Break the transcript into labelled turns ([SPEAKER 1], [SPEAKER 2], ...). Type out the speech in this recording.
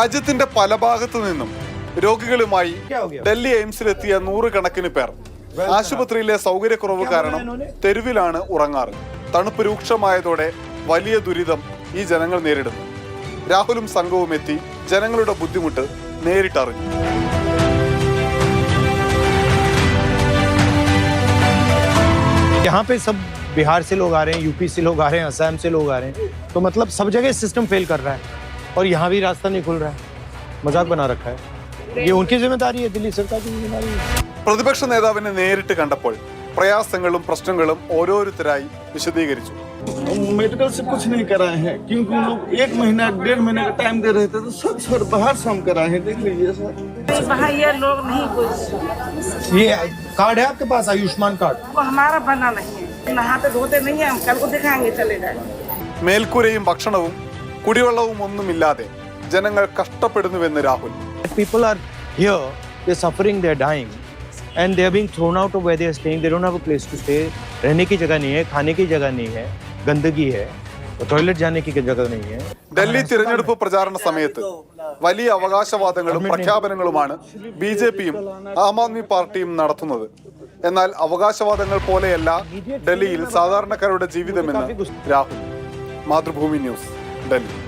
[SPEAKER 1] രാജ്യത്തിന്റെ പല ഭാഗത്തു നിന്നും രോഗികളുമായി ഡൽഹി എയിംസിലെത്തിയ നൂറുകണക്കിന് പേർ ആശുപത്രിയിലെ സൗകര്യക്കുറവ് കാരണം തെരുവിലാണ് ഉറങ്ങാറ്. തണുപ്പ് രൂക്ഷമായതോടെ വലിയ ദുരിതം ഈ ജനങ്ങൾ നേരിടുന്നു. രാഹുലും സംഘവും എത്തി ജനങ്ങളുടെ ബുദ്ധിമുട്ട് നേരിട്ടറിഞ്ഞു.
[SPEAKER 2] यहाँ पे सब बिहार से लोग आ रहे हैं, यूपी से लोग आ रहे हैं, असम से लोग आ रहे हैं, तो मतलब सब जगह सिस्टम फेल कर रहा है और यहाँ भी रास्ता नहीं खुल रहा है. मजाक बना रखा है. ये उनकी जिम्मेदारी है, दिल्ली सरकार की जिम्मेदारी है.
[SPEAKER 1] പ്രതിപക്ഷ നേതാവിനെ നേരിട്ട് കണ്ടപ്പോൾ പ്രയാസങ്ങളും പ്രശ്നങ്ങളും ഓരോരുത്തരായി വിശദീകരിച്ചു.
[SPEAKER 3] मेडिकल से कुछ नहीं कराए हैं क्योंकि हम लोग 1 महीना 1.5 महीने का टाइम दे रहे थे, तो सर बाहर से हम कराए हैं. देख लीजिए सर,
[SPEAKER 4] ये लोग नहीं कुछ.
[SPEAKER 2] ये कार्ड है आपके पास, आयुष्मान कार्ड?
[SPEAKER 4] वो हमारा बना नहीं है, नहाते धोते नहीं है. हम कल को दिखाएंगे, चले जाए.
[SPEAKER 1] മേൽക്കൂരയും ഭക്ഷണവും കുടിവെള്ളവും ഒന്നുമില്ലാതെ ജനങ്ങൾ കഷ്ടപ്പെടുന്നുവെന്ന് Rahul.
[SPEAKER 2] People are here, they're suffering, they're dying, and they're being thrown out of where they're staying. They don't have a place to stay. रहने की जगह नहीं है, खाने की जगह नहीं है, गंदगी है, टॉयलेट जाने की जगह नहीं है.
[SPEAKER 1] ഡൽഹി തിരഞ്ഞെടുപ്പ് പ്രചാരണ സമയത്ത് വലിയ അവകാശവാദങ്ങളും പ്രഖ്യാപനങ്ങളുമാണ് BJPയും ആം ആദ്മി പാർട്ടിയും നടത്തുന്നത്. എന്നാൽ അവകാശവാദങ്ങൾ പോലെയല്ല ഡൽഹിയിൽ സാധാരണക്കാരുടെ ജീവിതമെന്ന് രാഹുൽ. മാതൃഭൂമി ന്യൂസ്, ഡൽഹി.